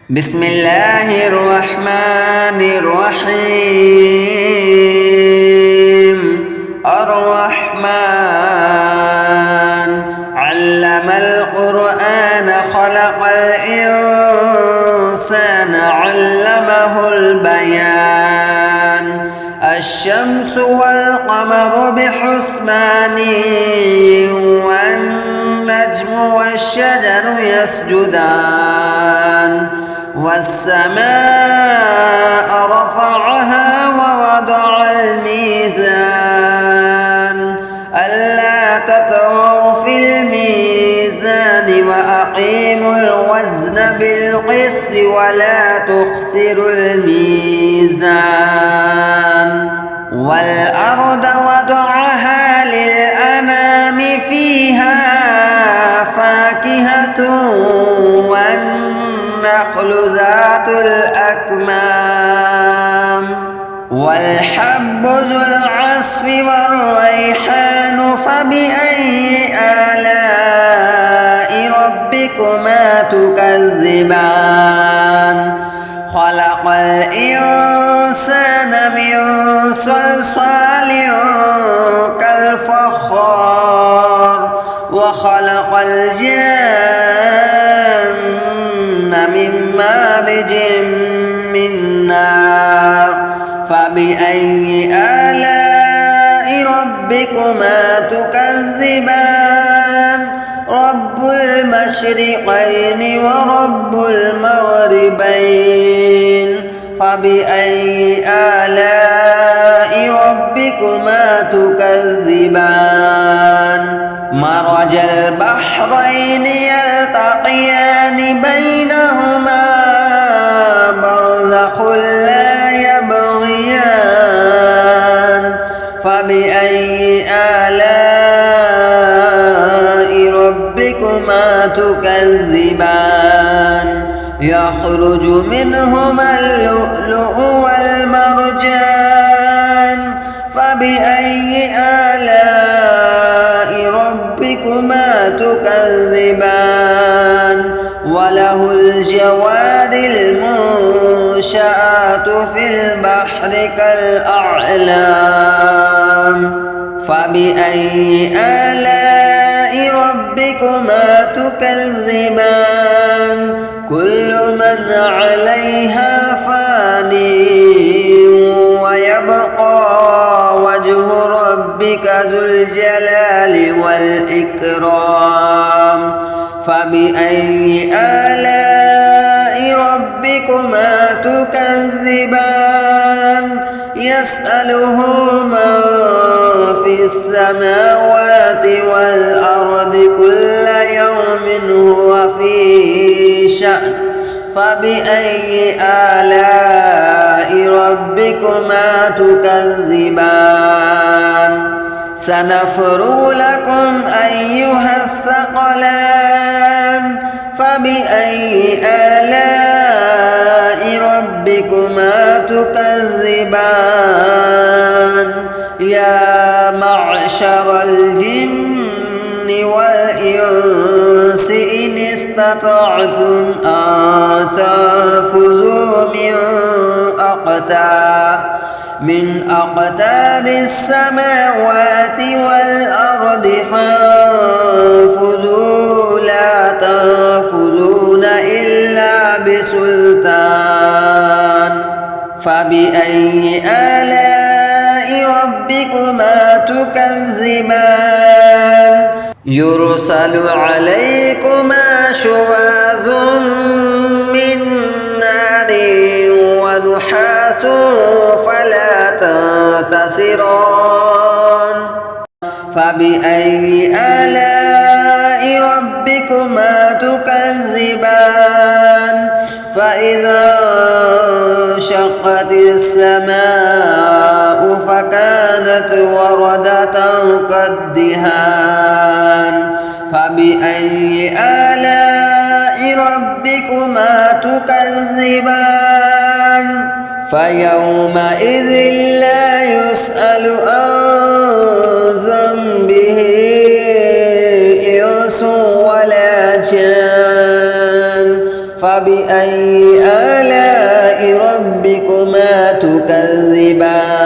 بسم الله الرحمن الرحيم. الرحمن علم القرآن خلق الإنسان علمه البيان. الشمس والقمر بحسبان والنجم والشجر يسجدان والسماء رفعها ووضع الميزان ألا تطغوا في الميزان وأقيموا الوزن بالقسط ولا تخسروا الميزان. والأرض وضعها للأنام فيها فاكهة والنخل ذات الأكمام والحب ذو العصف والريحان فبأي آلاء ربكما تكذبان. خلق الإنسان من صلصال كالفخار وخلق الجن من مارج من نار فبأي آلاء ربكما تكذبان. رب المشرقين ورب المغربين فبأي آلاء ربكما تكذبان. مرج البحرين يلتقيان بينهما برزخ لا يبغيان فبأي آلاء ربكما تكذبان. يخرج منهما اللؤلؤ والمرجان فبأي آلاء ربكما تكذبان. وله الجواد المنشآت في البحر كالأعلام فبأي آلاء ربكما تكذبان. كل من عليها فان ويبقى وجه ربك ذو الجلال والإكرام فبأي آلاء ربكما تكذبان. يسأله من في السماوات والأرض كل يوم هو في شأن فبأي آلاء ربكما تكذبان. سنفرغ لكم أيها الثقلان فبأي آلاء ربكما تكذبان. يا معشر الجن والإنس إن استطعتم أن تنفذوا من أقطار السماوات والأرض فانفذوا لا تنفذون إلا بسلطان فبأي آلاء ربكما تكذبان. يرسل عليكما شواظ من نار ونحاس فلا تنتصران فبأي آلاء ربكما تكذبان. فإذا انشقت السماء فكانت وردة كالدهان فبأي آلاء ربكما تكذبان. فيومئذ لا يسأل عن ذنبه إنس ولا جان فبأي آلاء ربكما تكذبان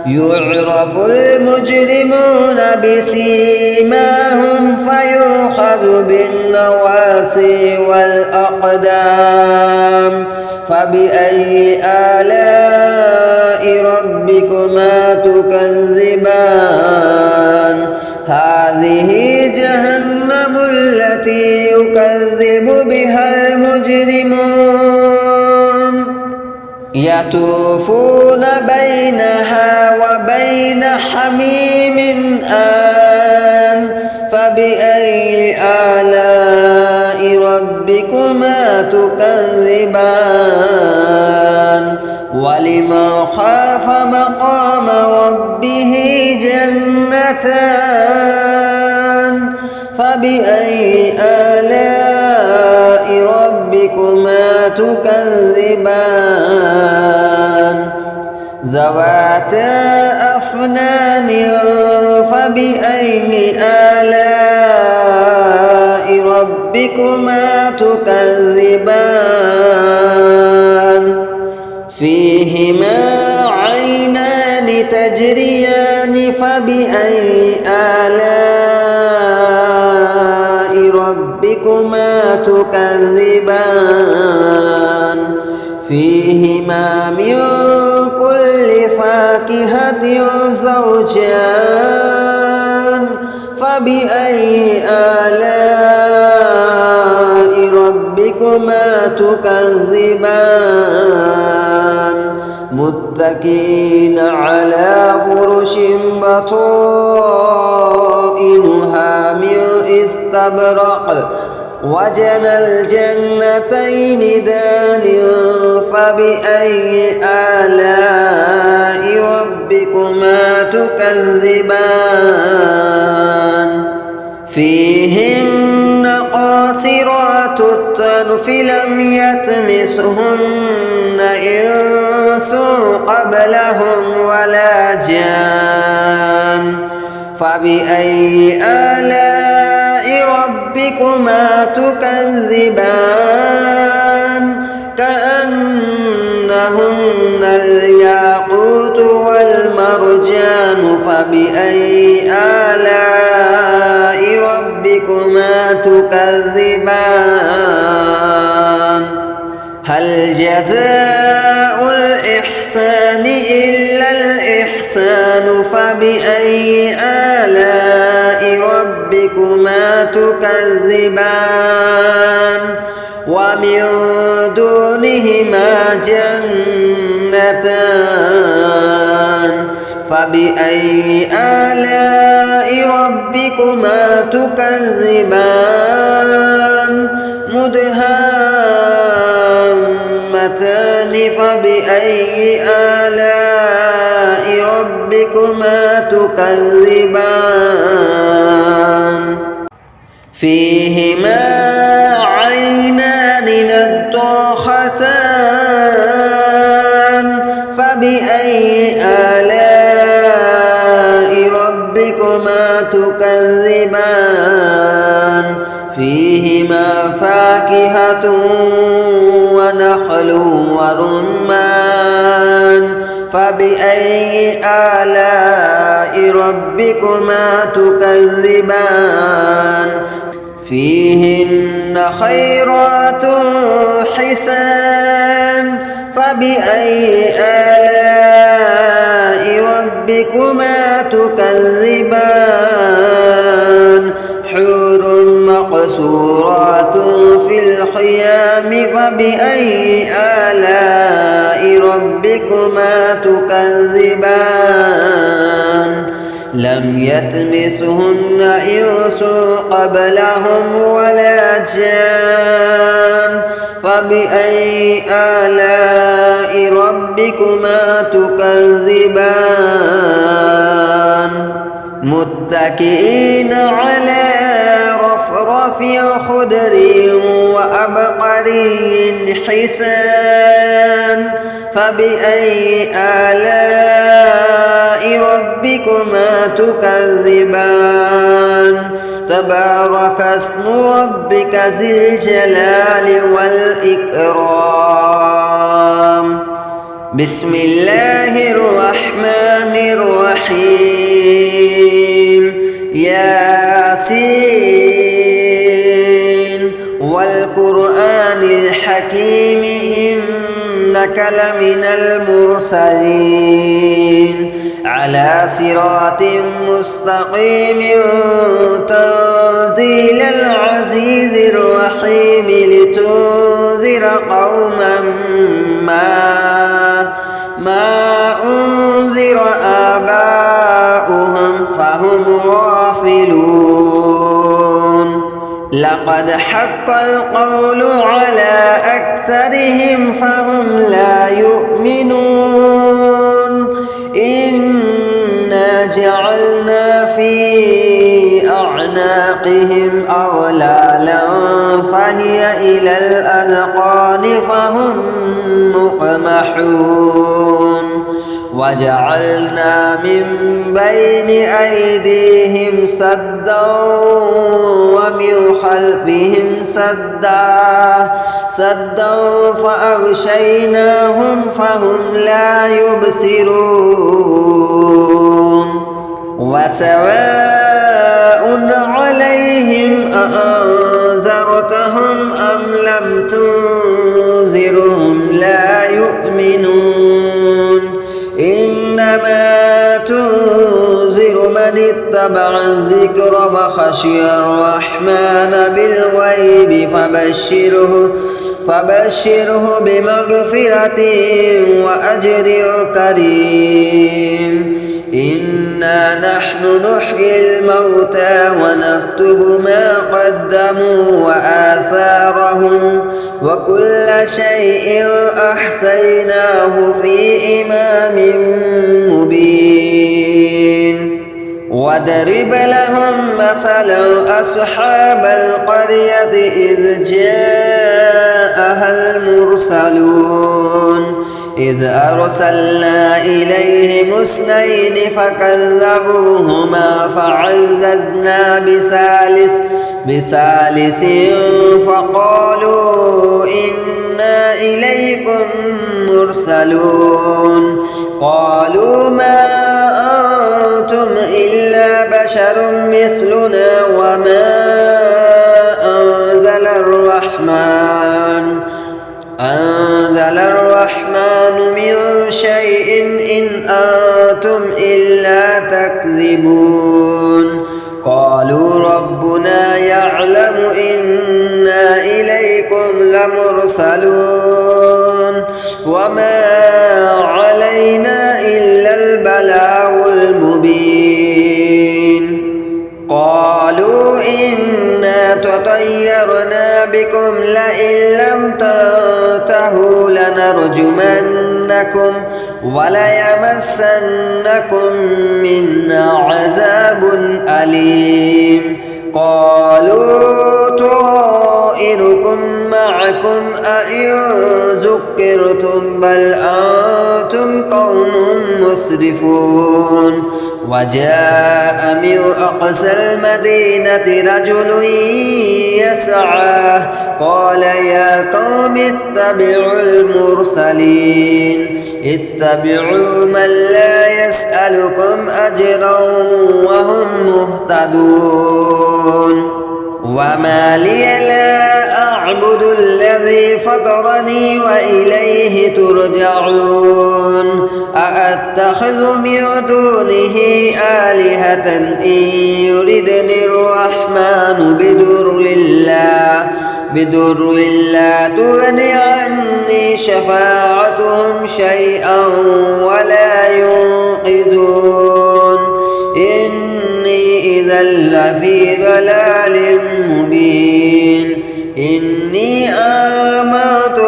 يعرف المجرمون بسيماهم فيؤخذ بالنواصي والأقدام فبأي آلاء ربكما تكذبان هذه جهنم التي يكذب بها المجرمون يطوفون بينها وبين حميم آن فبأي آلاء ربكما تكذبان ولمن خاف مقام ربه جنتان فبأي آلاء ربكما تكذبان ذواتا أفنان فبأي آلاء ربكما تكذبان فيهما عينان تجريان فبأي آلاء ربكما تكذبان فيهما من كل فاكهة زوجان فبأي آلاء ربكما تكذبان متكئين على فرش بطائنها من استبرق وجنى الجنتين دان فبأي آلاء ربكما تكذبان فيهن قاصرات الطرف لم يطمثهن إنس قبلهم ولا جان فبأي آلاء ربكما تكذبان كأنهن الياقوت والمرجان فبأي آلاء ربكما تكذبان هل جزاء الإحسان إلا الإحسان فبأي آلاء ربكما تكذبان ومن دونهما جنتان فبأي آلاء ربكما تكذبان مدهامتان فبأي آلاء ربكما تكذبان فيهما عينان نضاختان فبأي آلاء ربكما تكذبان فيهما فاكهة ونخل ورمان فبأي آلاء ربكما تكذبان فيهن خيرات حسان فبأي آلاء ربكما تكذبان حور مقصورات في الخيام فبأي آلاء ربكما تكذبان لم يطمثهن إنس قبلهم ولا جان فبأي آلاء ربكما تكذبان متكئين على رفرف خضر وأبقري حسان فبأي آلاء ربكما تكذبان تبارك اسم ربك ذي الجلال والإكرام. بسم الله الرحمن الرحيم. ياسين والقرآن الحكيم إنك لمن المرسلين على صراط مستقيم تنزيل العزيز الرحيم لتنذر قوما ما أنذر آباؤهم فهم غافلون. لقد حق القول على أكثرهم فهم لا يؤمنون. إنا جعلنا في أعناقهم أغلالا فهي إلى الأذقان فهم مقمحون. وجعلنا من بين أيديهم سدا ومن خلفهم سدا فأغشيناهم فهم لا يبصرون. وسواء عليهم أأنذرتهم أم لم تنذرهم لا يؤمنون. إنما تنذر من اتبع الذكر وخشي الرحمن بالغيب فبشره بمغفرة وأجر كريم. إنا نحن نحيي الموتى ونكتب ما قدموا وآثارهم وكل شيء أحصيناه في إمام مبين. وضرب لهم مثلا أصحاب القرية إذ جاءها المرسلون إذ أرسلنا إليهم اثنين فكذبوهما فعززنا بثالث فقالوا إنا إليكم مرسلون. قالوا ما أنتم إلا بشر مثلنا وما أنزل الرحمن من شيء إن أنتم إلا تكذبون. قالوا ربنا يعلم إنا إليكم لمرسلون وما علينا إلا البلاغ المبين. قالوا إنا تطيرنا بكم لئن لم تنتهوا لنرجمنكم وليمسنكم منا عذاب أليم. قالوا طائركم معكم أئن ذكرتم بل أنتم قوم مسرفون. وجاء من أقصى المدينة رجل يسعى قال يا قوم اتبعوا المرسلين اتبعوا من لا يسألكم أجرا وهم مهتدون. وما لي لا أعبد الذي فطرني وإليه ترجعون. أأتخذ من دونه آلهة إن يردني الرحمن بدر لا تغني عني شفاعتهم شيئا ولا ينقذون. إني إذا لفي ضلال مبين. إني آمنت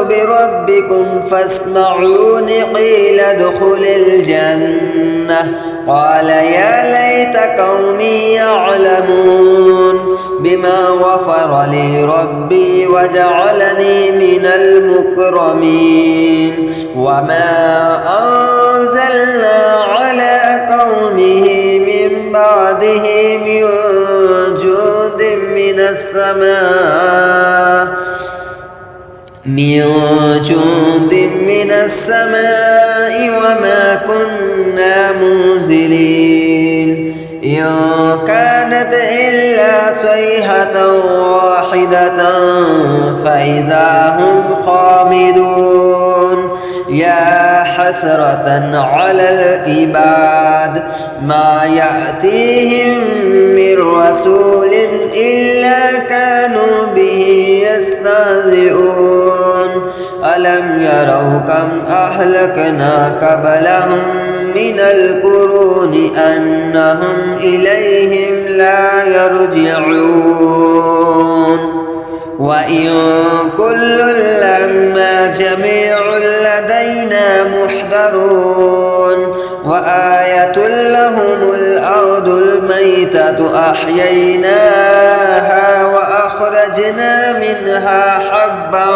بربكم فاسمعون قيل ادخل الجنة. قال يا ليت قومي يعلمون بما بما غفر لي ربي وجعلني من المكرمين وما أنزلنا على قومه من بعده من جند من السماء وما كنا منزلين إن كانت إلا صيحة واحدة فإذا هم خامدون يا حسرة على العباد ما يأتيهم من رسول إلا كانوا به يستهزئون ألم يروا كم أهلكنا قبلهم من القرون أنهم إليهم لا يرجعون وإن كل لما جميع لدينا محضرون وآية لهم الأرض الميتة أحييناها وأخرجنا منها حبا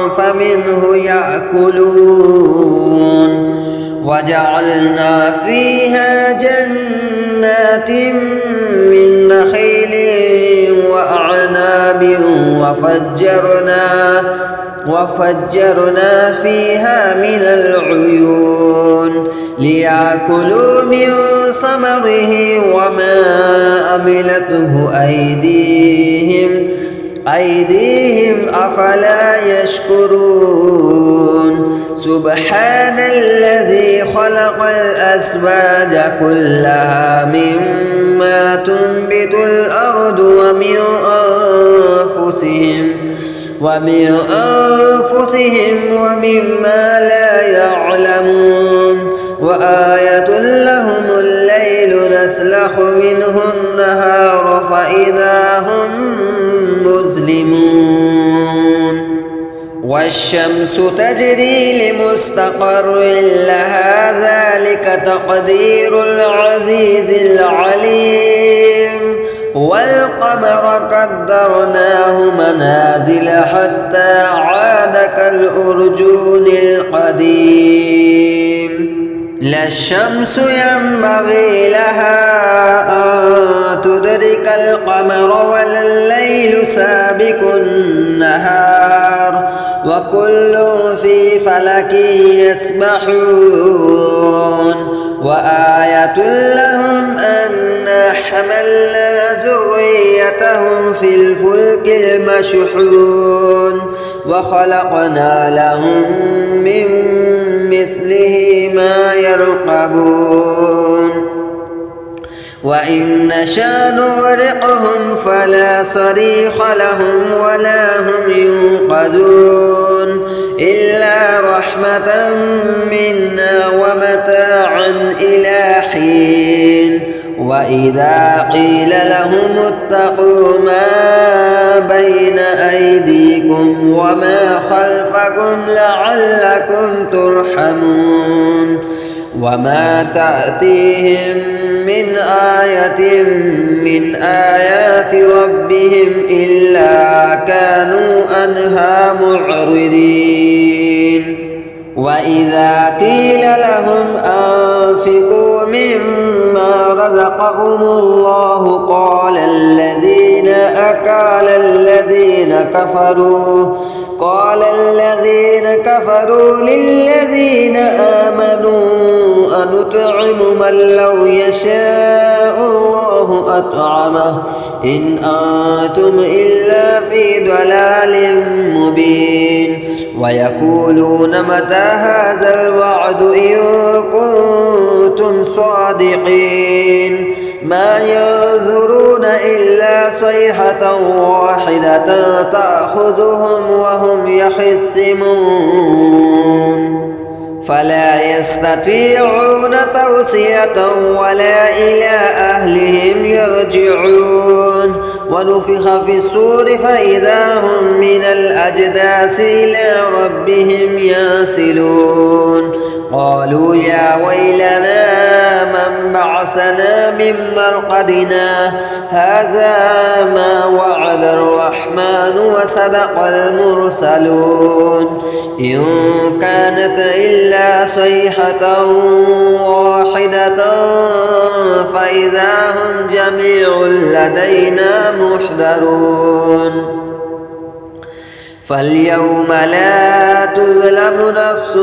فمنه يأكلون وجعلنا فيها جنات من نخيل وأعناب وفجرنا فيها من العيون ليأكلوا من ثمره وما عملته أيديهم أفلا يشكرون سبحان الذي خلق الأزواج كلها مما تنبت الأرض ومن أنفسهم ومما لا يعلمون وآية لهم الليل نسلخ منه النهار فإذا هم مظلمون والشمس تجري لمستقر لها ذلك تقدير العزيز العليم والقمر قدرناه منازل حتى عاد كالأرجون القديم لا الشمس ينبغي لها أن تدرك القمر ولا الليل سابق النهار وكل في فلك يسبحون وآية لهم أنا حملنا ذريتهم في الفلك المشحون وخلقنا لهم من مثله ما يركبون وإن نشأ نغرقهم فلا صريخ لهم ولا هم ينقذون إلا رحمة منا ومتاعا إلى حين وإذا قيل لهم اتقوا ما بين أيديكم وما خلفكم لعلكم ترحمون وما تأتيهم من آية من آيات ربهم إلا كانوا عنها معرضين وإذا قيل لهم أنفقوا مما رزقكم الله قال الذين كفروا للذين آمنوا أنطعم من لو يشاء الله أطعمه إن أنتم إلا في ضلال مبين ويقولون متى هذا الوعد إن كنتم صادقين ما ينظرون إلا صيحة واحدة تأخذهم وهم يخصمون فلا يستطيعون توصية ولا إلى أهلهم يرجعون ونفخ في الصور فإذا هم من الأجداث إلى ربهم ينسلون قالوا يا ويلنا بعثنا من مرقدنا هذا ما وعد الرحمن وصدق المرسلون إن كانت إلا صيحة واحدة فإذا هم جميع لدينا محضرون فاليوم لا تظلم نفس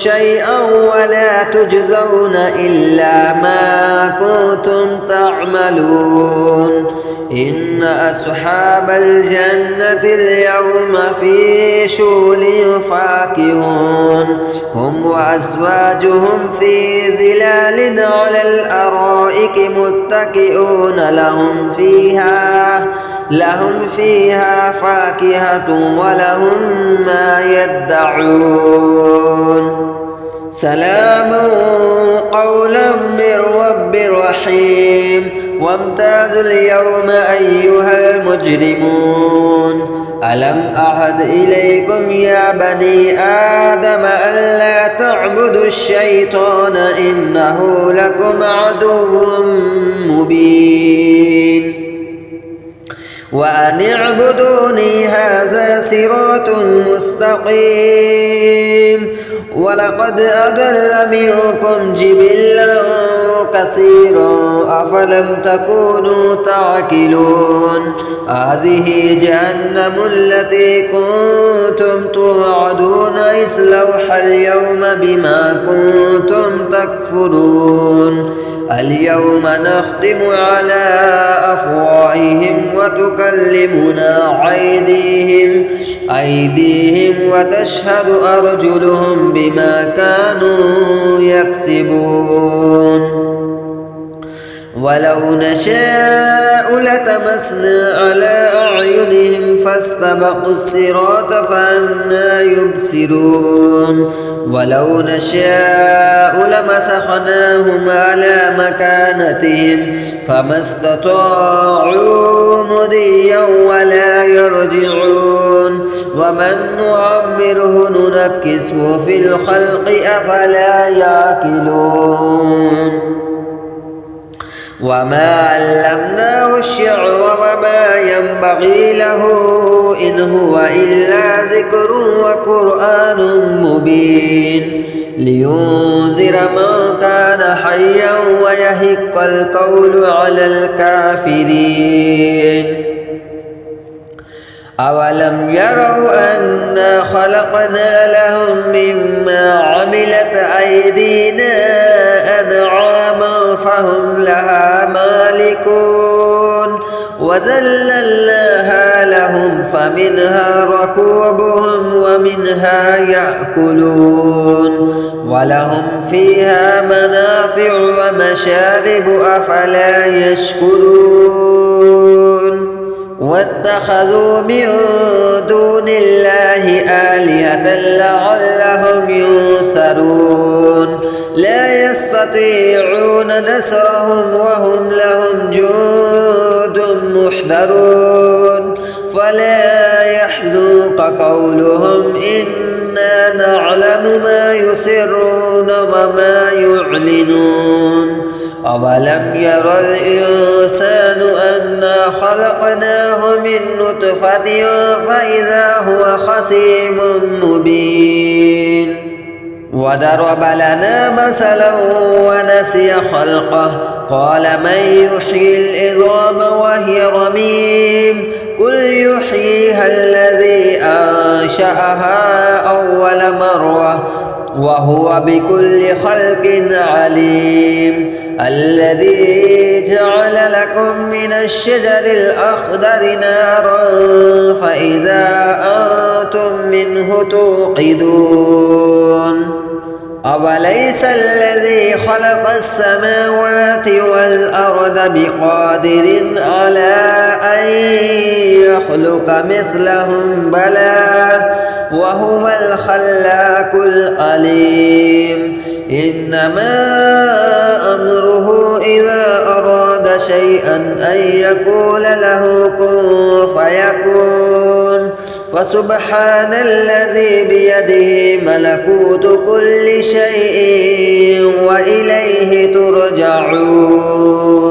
شيئا ولا تجزون إلا ما كنتم تعملون إن أصحاب الجنة اليوم في شغل فاكهون هم وأزواجهم في ظلال على الأرائك متكئون لهم فيها فاكهة ولهم ما يدعون سلام قولا من رب رحيم وامتازوا اليوم أيها المجرمون ألم أعهد إليكم يا بني آدم ألا تعبدوا الشيطان إنه لكم عدو مبين وأن اعبدوني هذا صراط مستقيم ولقد أضل منكم جبلا كثيرا أفلم تكونوا تعقلون هذه جهنم التي كنتم توعدون اصلوها اليوم بما كنتم تكفرون اليوم نختم على أفواههم وتكلمنا أيديهم وتشهد أرجلهم بما كانوا يكسبون ولو نشاء لتمسنا على أعينهم فاستبقوا الصراط فأنى يبصرون ولو نشاء لمسخناهم على مكانتهم فما استطاعوا مضيا ولا يرجعون ومن نعمره ننكسه في الخلق أفلا يعقلون وما علمناه الشعر وما ينبغي له إن هو إلا ذكر وقرآن مبين لينذر من كان حيا ويحق القول على الكافرين أولم يروا أنا خلقنا لهم مما عملت أيدينا أنعاما فهم لها مالكون وذللناها لهم فمنها ركوبهم ومنها يأكلون ولهم فيها منافع ومشارب أفلا يشكرون واتخذوا من دون الله آلهة لعلهم ينصرون لا يستطيعون نصرهم وهم لهم جند محضرون فلا يحزنك قولهم إنا نعلم ما يسرون وما يعلنون أولم ير الإنسان أنا خلقناه من نطفة فإذا هو خصيم مبين وضرب لنا مثلا ونسي خلقه قال من يحيي العظام وهي رميم قل يحييها الذي أنشأها أول مرة وهو بكل خلق عليم الذي جعل لكم من الشجر الأخضر نارا فإذا أنتم منه توقدون أوليس الذي خلق السماوات والأرض بقادر على أن يخلق مثلهم بلى وهو الخلاق العليم إنما أمره إذا أراد شيئا أن يقول له كن فيكون وسبحان الذي بيده ملكوت كل شيء وإليه ترجعون.